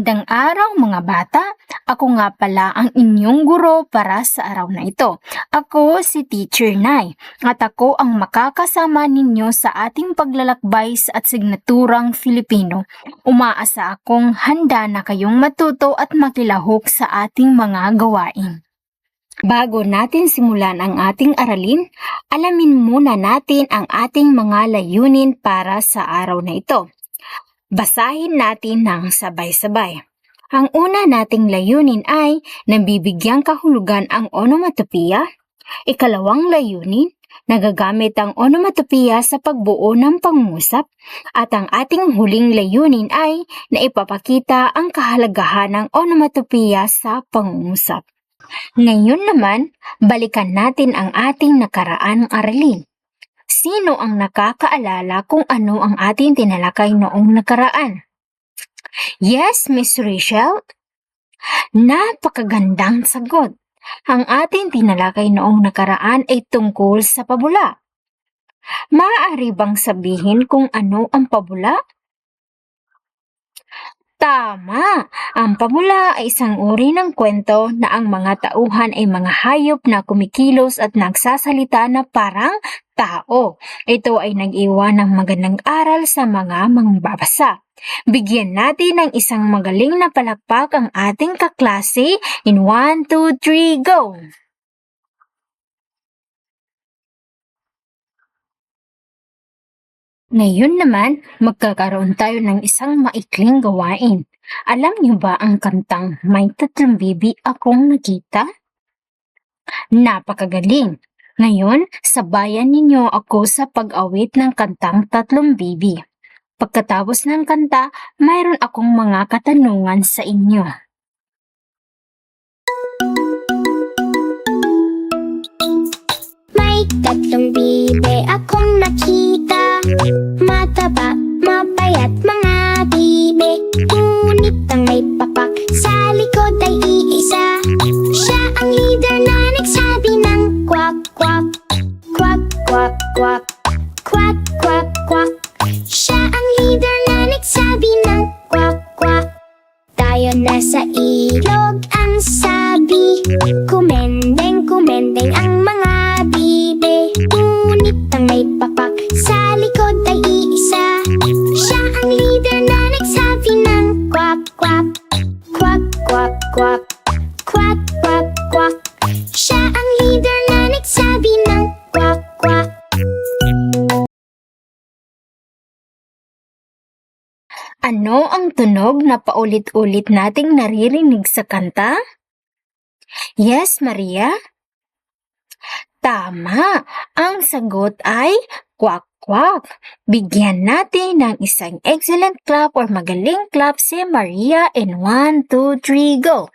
Magandang araw mga bata, ako nga pala ang inyong guro para sa araw na ito. Ako si Teacher Nay at ako ang makakasama ninyo sa ating paglalakbay at signaturang Filipino. Umaasa akong handa na kayong matuto at makilahok sa ating mga gawain. Bago natin simulan ang ating aralin, alamin muna natin ang ating mga layunin para sa araw na ito. Basahin natin ng sabay-sabay. Ang una nating layunin ay nabibigyang kahulugan ang onomatopoeia. Ikalawang layunin, nagagamit ang onomatopoeia sa pagbuo ng pangungusap. At ang ating huling layunin ay naipapakita ang kahalagahan ng onomatopoeia sa pangungusap. Ngayon naman, balikan natin ang ating nakaraang aralin. Sino ang nakakaalala kung ano ang ating tinalakay noong nakaraan? Yes, Miss Rachel? Napakagandang sagot. Ang ating tinalakay noong nakaraan ay tungkol sa pabula. Maaari bang sabihin kung ano ang pabula? Tama! Ang pabula ay isang uri ng kwento na ang mga tauhan ay mga hayop na kumikilos at nagsasalita na parang tao. Ito ay nag-iwan ng magandang aral sa mga mangbabasa. Bigyan natin ng isang magaling na palakpak ang ating kaklase in 1, 2, 3, go! Ngayon naman, magkakaroon tayo ng isang maikling gawain. Alam niyo ba ang kantang May Tatlong Bibi Akong Nakita? Napakagaling! Ngayon, sabayan ninyo ako sa pag-awit ng kantang Tatlong Bibi. Pagkatapos ng kanta, mayroon akong mga katanungan sa inyo. May tatlong bibe akong nakita, mataba, mapayat mga bibe. Ngunit ang may papak sa likod ay iisa. Siya ang leader na nagsabi ng kwak kwak, kwak kwak kwak, kwak kwak kwak. Siya ang leader na nagsabi ng kwak kwak. Tayo na sa ilog ang sabi, kumendeng kumendeng ang mga bibe. Ngunit ang may papak sa likod ay iisa. Siya ang leader na nagsabi ng kwak kwak, kwak kwak kwak, kwak kwak kwak. Siya ang leader na nagsabi ng kwak kwak. Ano ang tunog na paulit-ulit nating naririnig sa kanta? Yes, Maria? Tama! Ang sagot ay kwak-kwak. Bigyan natin ng isang excellent clap or magaling clap si Maria in 1, 2, 3, go!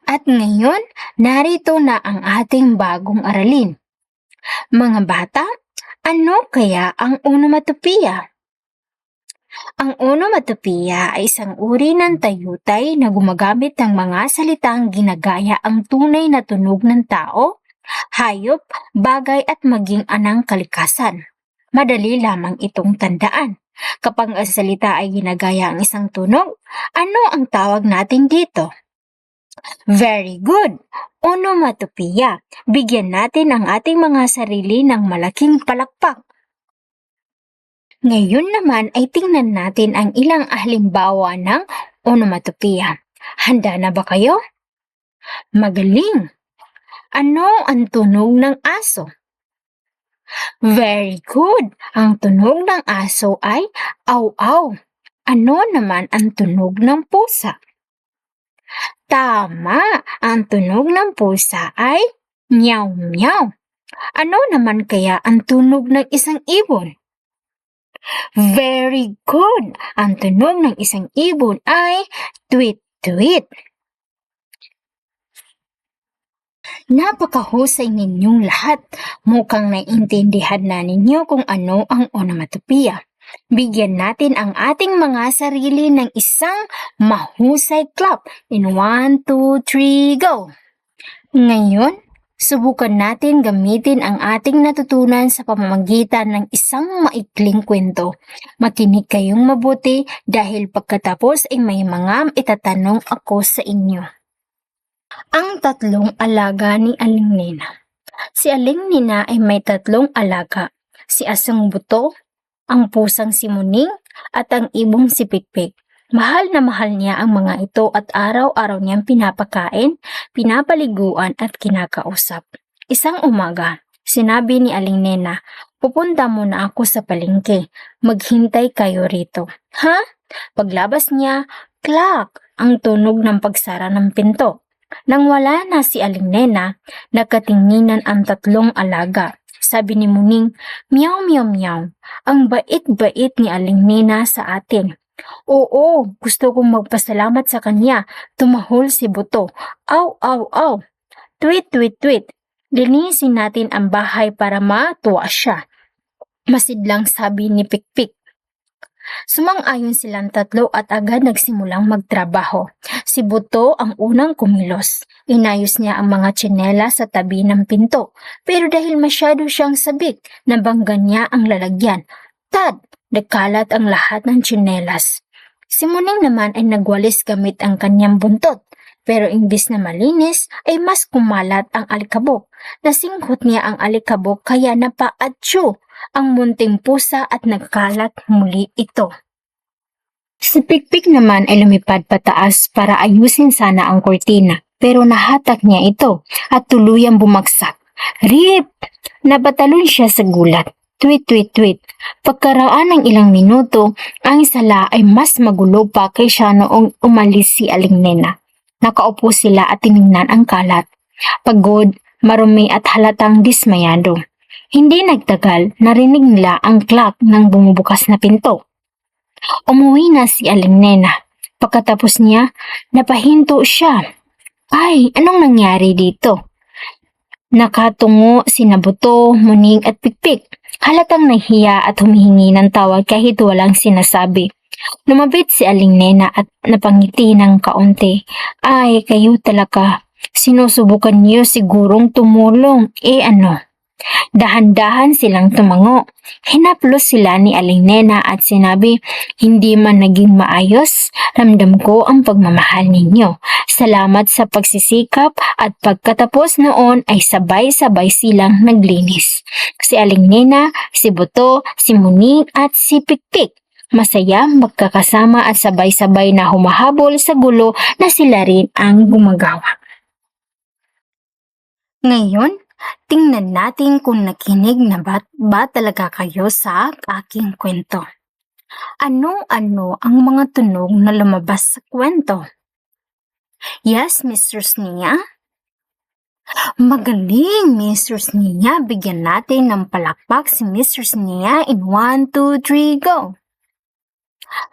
At ngayon, narito na ang ating bagong aralin. Mga bata, ano kaya ang onomatopoeia? Ang onomatopoeia ay isang uri ng tayutay na gumagamit ng mga salitang ginagaya ang tunay na tunog ng tao, hayop, bagay at maging anang kalikasan. Madali lamang itong tandaan. Kapag ang salita ay ginagaya ang isang tunog, ano ang tawag natin dito? Very good! Onomatopoeia. Bigyan natin ang ating mga sarili ng malaking palakpak. Ngayon naman ay tingnan natin ang ilang halimbawa ng onomatopoeia. Handa na ba kayo? Magaling! Ano ang tunog ng aso? Very good! Ang tunog ng aso ay aw-aw. Ano naman ang tunog ng pusa? Tama! Ang tunog ng pusa ay meow-meow. Ano naman kaya ang tunog ng isang ibon? Very good! Ang tunog ng isang ibon ay tweet-tweet. Napakahusay ninyong lahat. Mukhang naiintindihan na ninyo kung ano ang onomatopoeia. Bigyan natin ang ating mga sarili ng isang mahusay clap in 1, 2, 3, go! Ngayon, Subukan natin gamitin ang ating natutunan sa pamamagitan ng isang maikling kwento. Makinig kayong mabuti dahil pagkatapos ay may mga itatanong ako sa inyo. Ang tatlong alaga ni Aling Nena. Si Aling Nena ay may tatlong alaga. Si Asong Buto, ang pusang si Muning, at ang ibong si Pikpik. Mahal na mahal niya ang mga ito at araw-araw niyang pinapakain, pinapaliguan at kinakausap. Isang umaga, sinabi ni Aling Nena, "Pupunta muna ako sa palengke. Maghintay kayo rito." Ha? Paglabas niya, klak! Ang tunog ng pagsara ng pinto. Nang wala na si Aling Nena, nagkatinginan ang tatlong alaga. Sabi ni Muning, "Meow, meow, meow. Ang bait-bait ni Aling Nena sa atin." "Oo, gusto kong magpasalamat sa kanya," tumahol si Buto. "Aw, aw, aw." "Tweet, tweet, tweet. Linisin natin ang bahay para matuwa siya," masidlang sabi ni Pikpik. Sumang-ayon silang tatlo at agad nagsimulang magtrabaho. Si Buto ang unang kumilos. Inayos niya ang mga tsinela sa tabi ng pinto. Pero dahil masyado siyang sabik, nabanggan niya ang lalagyan. Tad! Nagkalat ang lahat ng tsinelas. Si Muning naman ay nagwalis gamit ang kanyang buntot. Pero imbis na malinis, ay mas kumalat ang alikabok. Nasingkot niya ang alikabok kaya napaatsyo ang munting pusa at nagkalat muli ito. Si Pikpik naman ay lumipad pataas para ayusin sana ang kurtina, pero nahatak niya ito at tuluyang bumagsak. Rip! Napatalon siya sa gulat. Tweet, tweet, tweet. Pagkaraan ng ilang minuto, ang sala ay mas magulo pa kaysa noong umalis si Aling Nena. Nakaupo sila at tinignan ang kalat. Pagod, marumi at halatang dismayado. Hindi nagtagal, narinig nila ang clack ng bumubukas na pinto. Umuwi na si Aling Nena. Pagkatapos niya, napahinto siya. Ay, anong nangyari dito? Nakatungo si Buto, Muning at Pikpik. Halatang nahiya at humihingi ng tawad kahit walang sinasabi. Lumapit si Aling Nena at napangiti ng kaunti. Ay, kayo talaga. Sinusubukan niyo sigurong tumulong. Ano? Dahan-dahan silang tumango. Hinaplos sila ni Aling Nena at sinabi, "Hindi man naging maayos, ramdam ko ang pagmamahal ninyo. Salamat sa pagsisikap at pagkatapos noon ay sabay-sabay silang naglinis. Si Aling Nena, si Buto, si Muning at si Pikpik. Masaya, magkakasama at sabay-sabay na humahabol sa gulo na sila rin ang gumagawa." Ngayon, tingnan natin kung nakinig na ba talaga kayo sa aking kwento. Ano-ano ang mga tunog na lumabas sa kwento? Yes, Mistress Nia? Magaling, Mistress Nia. Bigyan natin ng palakpak si Mistress Nia in 1, 2, 3, go!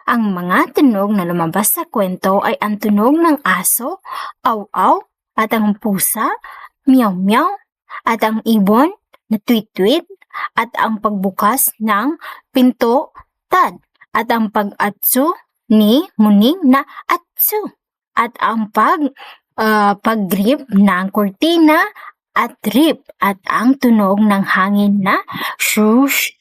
Ang mga tunog na lumabas sa kwento ay ang tunog ng aso, aw-aw, at ang pusa, meow-meow, at ang ibon na tweet-tweet, at ang pagbukas ng pinto, tad, at ang pag-atsu ni Muning na atsu, at ang pag-grip ng kurtina at rip, at ang tunog ng hangin na shush.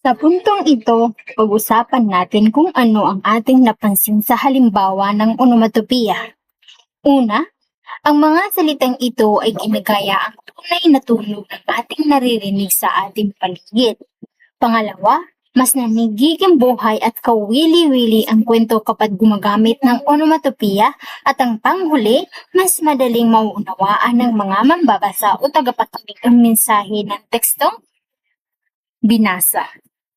Sa puntong ito, pag-usapan natin kung ano ang ating napansin sa halimbawa ng onomatopoeia. Una, ang mga salitang ito ay ginagaya ang tunay na tunog ng ating naririnig sa ating paligid. Pangalawa, mas nanigiging buhay at kawili-wili ang kwento kapag gumagamit ng onomatopoeia, at ang panghuli, mas madaling mauunawaan ng mga mambabasa o tagapakinig ang mensahe ng tekstong binasa.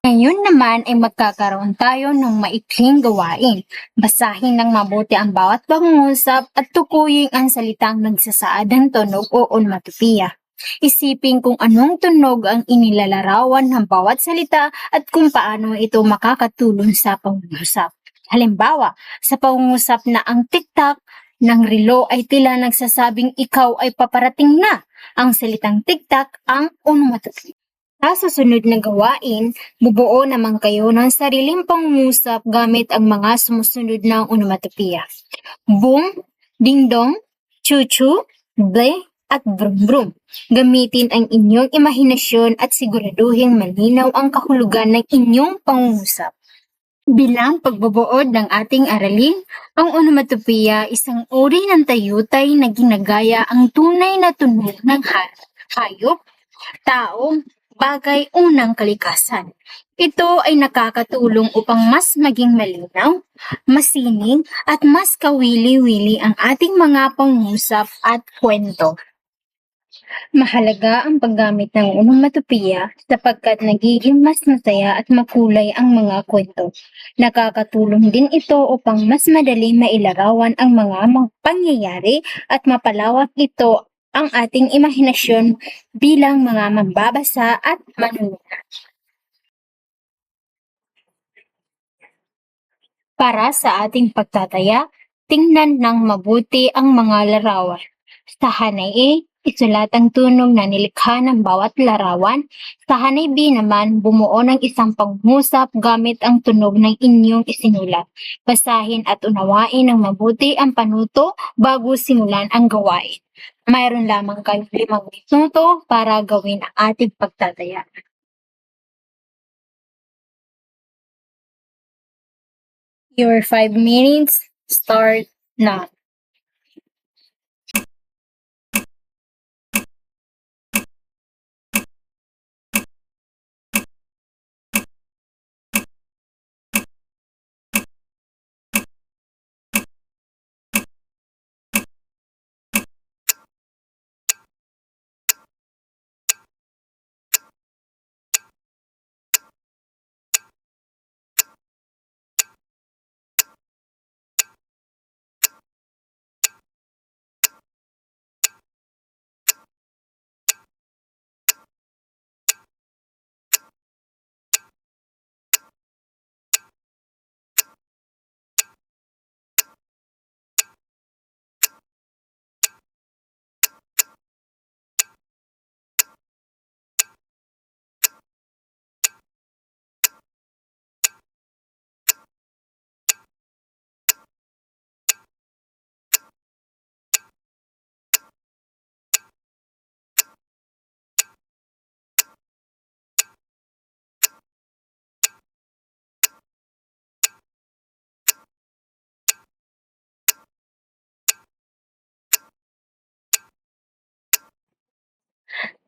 Ngayon naman ay magkakaroon tayo ng maikling gawain. Basahin ng mabuti ang bawat pangungusap at tukuyin ang salitang nagsasaad ng tunog o onomatopoeia. Isipin kung anong tunog ang inilalarawan ng bawat salita at kung paano ito makakatulong sa pangungusap. Halimbawa, sa pangungusap na ang tiktak ng relo ay tila nagsasabing ikaw ay paparating na. Ang salitang tiktak ang onomatopoeia. Sa susunod na gawain, bubuo naman kayo ng sariling pangungusap gamit ang mga sumusunod na onomatopoeia. Boom, ding dong, Chuchu, ble, at brum brum. Gamitin ang inyong imahinasyon at siguraduhin malinaw ang kahulugan ng inyong pangungusap. Bilang pagbubuod ng ating aralin, ang onomatopoeia isang uri ng tayutay na ginagaya ang tunay na tunog ng hayop, tao, bagay o ng kalikasan. Ito ay nakakatulong upang mas maging malinaw, masining at mas kawili-wili ang ating mga pangungusap at kwento. Mahalaga ang paggamit ng onomatopoeia sapagkat nagiging mas masaya at makulay ang mga kwento. Nakakatulong din ito upang mas madali mailarawan ang mga pangyayari at mapalawak ito ang ating imahinasyon bilang mga mambabasa at manunulat. Para sa ating pagtataya, tingnan ng mabuti ang mga larawan. Sa hanay A, isulat ang tunog na nilikha ng bawat larawan. Sa hanay B naman, bumuo ng isang pangungusap gamit ang tunog ng inyong isinulat. Basahin at unawain ng mabuti ang panuto bago simulan ang gawain. Mayroon lamang kayong 5 minuto para gawin ang ating pagtataya. Your 5 minutes start now.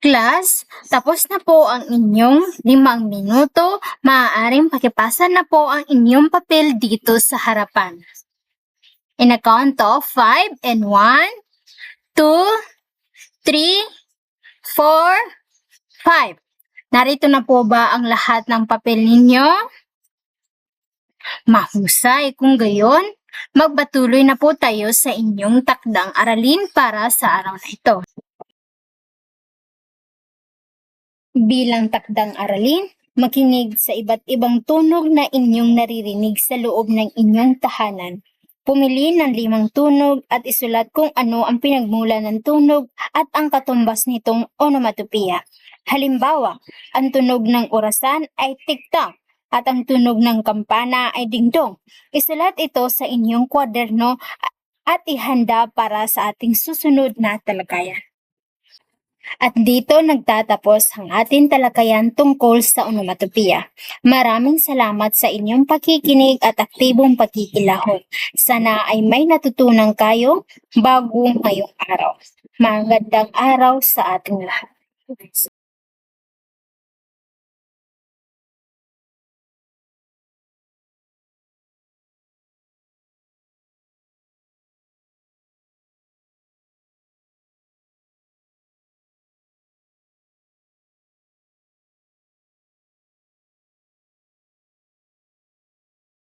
Class, tapos na po ang inyong 5 minuto. Maaaring pakipasa na po ang inyong papel dito sa harapan. In a count of 5 and 1, 2, 3, 4, 5. Narito na po ba ang lahat ng papel ninyo? Mahusay. Kung gayon, magpatuloy na po tayo sa inyong takdang aralin para sa araw na ito. Bilang takdang aralin, makinig sa iba't ibang tunog na inyong naririnig sa loob ng inyong tahanan. Pumili ng 5 tunog at isulat kung ano ang pinagmula ng tunog at ang katumbas nitong onomatopoeia. Halimbawa, ang tunog ng orasan ay tik-tak at ang tunog ng kampana ay dingdong. Isulat ito sa inyong kwaderno at ihanda para sa ating susunod na talakayan. At dito nagtatapos ang ating talakayan tungkol sa onomatopoeia. Maraming salamat sa inyong pakikinig at aktibong pagkikilahod. Sana ay may natutunan kayo bago ngayong araw. Magandang araw sa ating lahat.